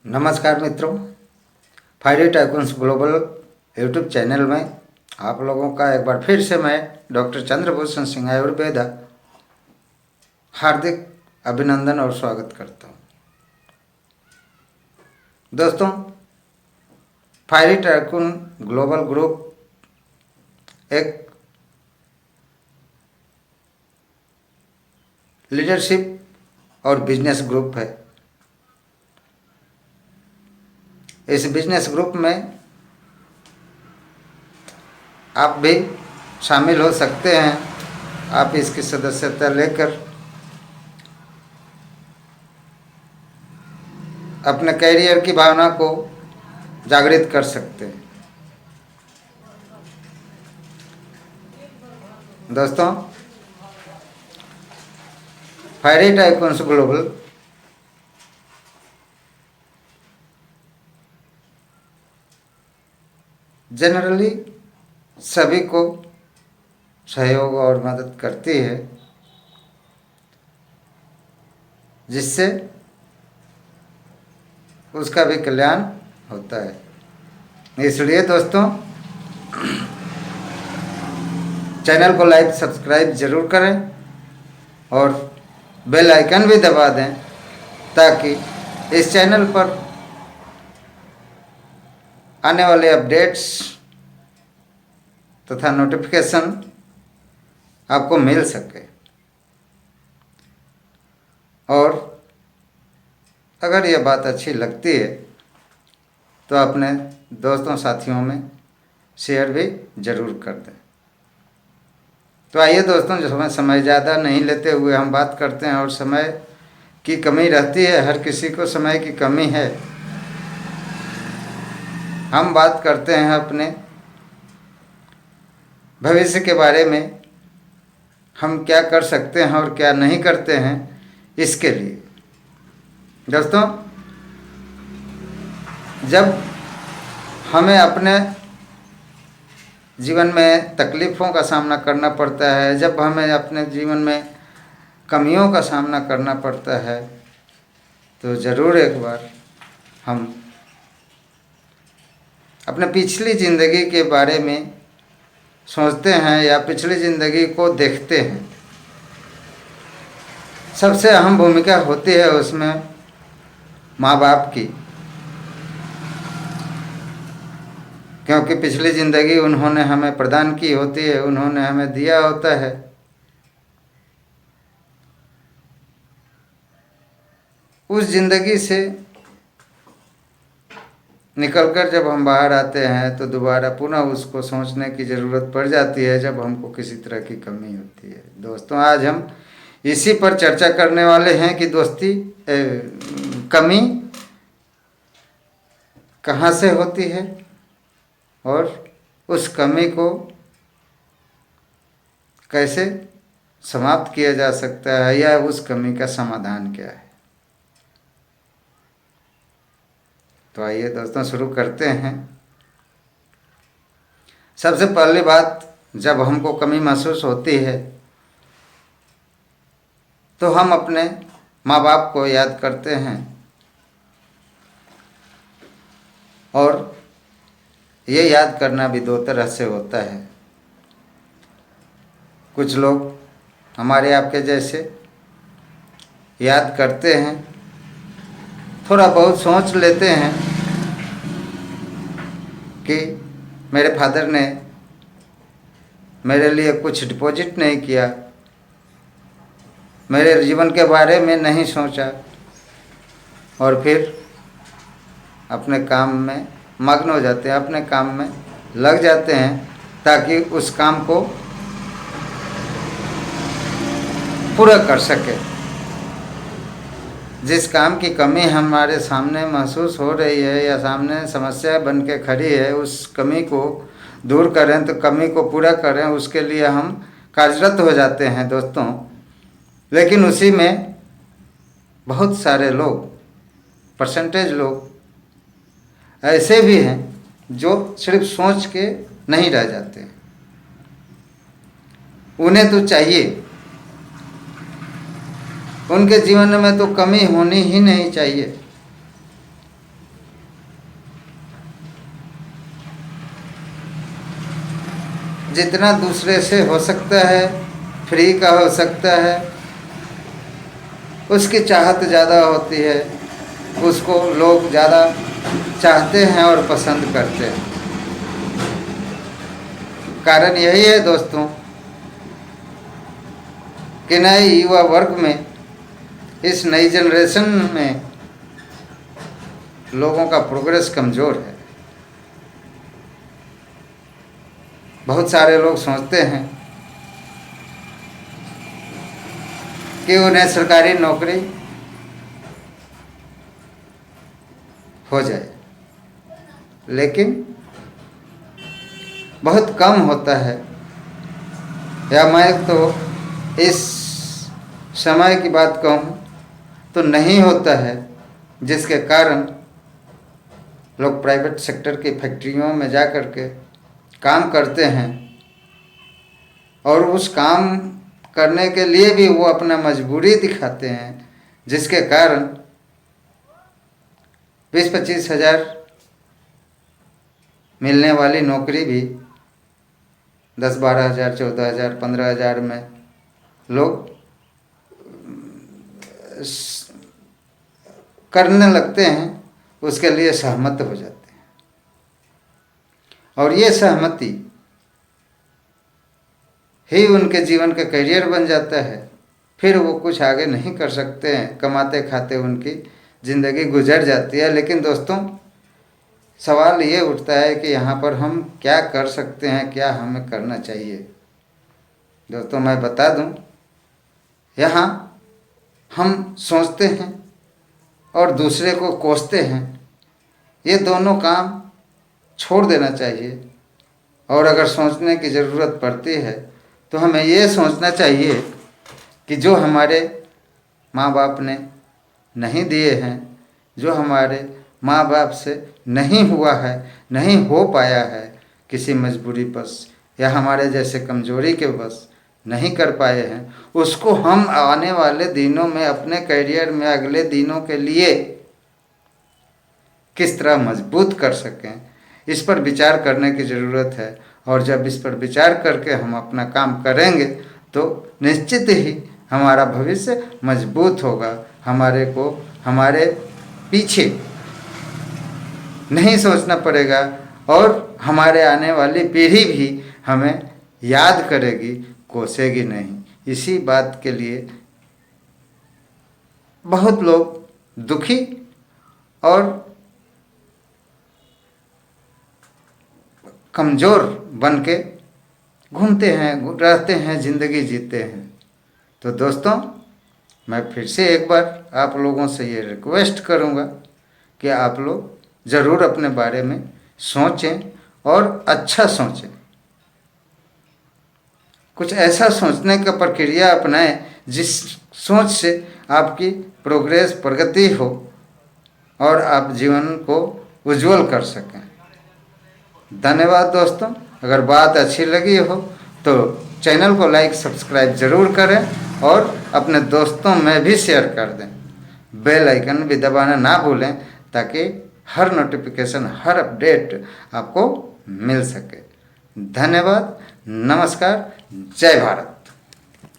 नमस्कार मित्रों, fiery tycoons global YouTube channel में आप लोगों का एक बार फिर से मैं डॉक्टर चंद्रभूषण सिंह आयुर्वेदा हार्दिक अभिनंदन और स्वागत करता हूं। दोस्तों, फायरी टाइकून ग्लोबल ग्रुप एक लीडरशिप और बिजनेस ग्रुप है। इस बिजनेस ग्रुप में आप भी शामिल हो सकते हैं। आप इसकी सदस्यता लेकर अपने कैरियर की भावना को जागृत कर सकते हैं। दोस्तों, फायरी टाइकून्स ग्लोबल जनरली सभी को सहयोग और मदद करती है, जिससे उसका भी कल्याण होता है। इसलिए दोस्तों, चैनल को लाइक सब्सक्राइब जरूर करें और बेल आइकन भी दबा दें, ताकि इस चैनल पर आने वाले अपडेट्स तथा नोटिफिकेशन आपको मिल सके। और अगर यह बात अच्छी लगती है तो अपने दोस्तों साथियों में शेयर भी जरूर कर दें। तो आइए दोस्तों, जो समय ज़्यादा नहीं लेते हुए हम बात करते हैं। और समय की कमी रहती है, हर किसी को समय की कमी है। हम बात करते हैं अपने भविष्य के बारे में। हम क्या कर सकते हैं और क्या नहीं करते हैं इसके लिए। दोस्तों, जब हमें अपने जीवन में तकलीफ़ों का सामना करना पड़ता है, जब हमें अपने जीवन में कमियों का सामना करना पड़ता है, तो ज़रूर एक बार हम अपने पिछली ज़िंदगी के बारे में सोचते हैं या पिछली ज़िंदगी को देखते हैं। सबसे अहम भूमिका होती है उसमें माँ बाप की, क्योंकि पिछली ज़िंदगी उन्होंने हमें प्रदान की होती है, उन्होंने हमें दिया होता है। उस ज़िंदगी से निकलकर जब हम बाहर आते हैं तो दोबारा पुनः उसको सोचने की ज़रूरत पड़ जाती है, जब हमको किसी तरह की कमी होती है। दोस्तों, आज हम इसी पर चर्चा करने वाले हैं कि दोस्ती कमी कहाँ से होती है और उस कमी को कैसे समाप्त किया जा सकता है, या उस कमी का समाधान क्या है। तो आइए दोस्तों, शुरू करते हैं। सबसे पहली बात, जब हमको कमी महसूस होती है तो हम अपने माँ बाप को याद करते हैं। और ये याद करना भी दो तरह से होता है। कुछ लोग हमारे आपके जैसे याद करते हैं, थोड़ा बहुत सोच लेते हैं कि मेरे फादर ने मेरे लिए कुछ डिपॉजिट नहीं किया, मेरे जीवन के बारे में नहीं सोचा, और फिर अपने काम में मग्न हो जाते हैं, अपने काम में लग जाते हैं, ताकि उस काम को पूरा कर सके। जिस काम की कमी हमारे सामने महसूस हो रही है या सामने समस्या बन के खड़ी है, उस कमी को दूर करें, तो कमी को पूरा करें, उसके लिए हम कार्यरत हो जाते हैं दोस्तों। लेकिन उसी में बहुत सारे लोग, परसेंटेज लोग ऐसे भी हैं जो सिर्फ सोच के नहीं रह जाते। उन्हें तो चाहिए, उनके जीवन में तो कमी होनी ही नहीं चाहिए। जितना दूसरे से हो सकता है, फ्री का हो सकता है, उसकी चाहत ज़्यादा होती है, उसको लोग ज़्यादा चाहते हैं और पसंद करते हैं। कारण यही है दोस्तों कि नए युवा वर्ग में, इस नई जनरेशन में लोगों का प्रोग्रेस कमज़ोर है। बहुत सारे लोग सोचते हैं कि उन्हें सरकारी नौकरी हो जाए, लेकिन बहुत कम होता है, या मैं तो इस समय की बात कहूँ तो नहीं होता है, जिसके कारण लोग प्राइवेट सेक्टर की फैक्ट्रियों में जा कर के काम करते हैं, और उस काम करने के लिए भी वो अपना मजबूरी दिखाते हैं, जिसके कारण 20-25 हज़ार मिलने वाली नौकरी भी 10-12 हज़ार, 14 हज़ार, 15 हज़ार में लोग करने लगते हैं, उसके लिए सहमत हो जाते हैं। और ये सहमति ही उनके जीवन का करियर बन जाता है। फिर वो कुछ आगे नहीं कर सकते हैं, कमाते खाते उनकी ज़िंदगी गुजर जाती है। लेकिन दोस्तों, सवाल ये उठता है कि यहाँ पर हम क्या कर सकते हैं, क्या हमें करना चाहिए। दोस्तों, मैं बता दूं, यहाँ हम सोचते हैं और दूसरे को कोसते हैं, ये दोनों काम छोड़ देना चाहिए। और अगर सोचने की ज़रूरत पड़ती है तो हमें ये सोचना चाहिए कि जो हमारे माँ बाप ने नहीं दिए हैं, जो हमारे माँ बाप से नहीं हुआ है, नहीं हो पाया है, किसी मजबूरी बस या हमारे जैसे कमजोरी के बस नहीं कर पाए हैं, उसको हम आने वाले दिनों में अपने करियर में अगले दिनों के लिए किस तरह मजबूत कर सकें, इस पर विचार करने की ज़रूरत है। और जब इस पर विचार करके हम अपना काम करेंगे तो निश्चित ही हमारा भविष्य मजबूत होगा। हमारे पीछे नहीं सोचना पड़ेगा, और हमारे आने वाली पीढ़ी भी हमें याद करेगी, कोसेगी नहीं। इसी बात के लिए बहुत लोग दुखी और कमज़ोर बन के घूमते हैं, रहते हैं, ज़िंदगी जीते हैं। तो दोस्तों, मैं फिर से एक बार आप लोगों से ये रिक्वेस्ट करूँगा कि आप लोग ज़रूर अपने बारे में सोचें और अच्छा सोचें। कुछ ऐसा सोचने का प्रक्रिया अपनाएं जिस सोच से आपकी प्रोग्रेस, प्रगति हो और आप जीवन को उज्जवल कर सकें। धन्यवाद दोस्तों। अगर बात अच्छी लगी हो तो चैनल को लाइक, सब्सक्राइब ज़रूर करें और अपने दोस्तों में भी शेयर कर दें। बेल आइकन भी दबाना ना भूलें, ताकि हर नोटिफिकेशन, हर अपडेट आपको मिल सके। धन्यवाद, नमस्कार, जय भारत।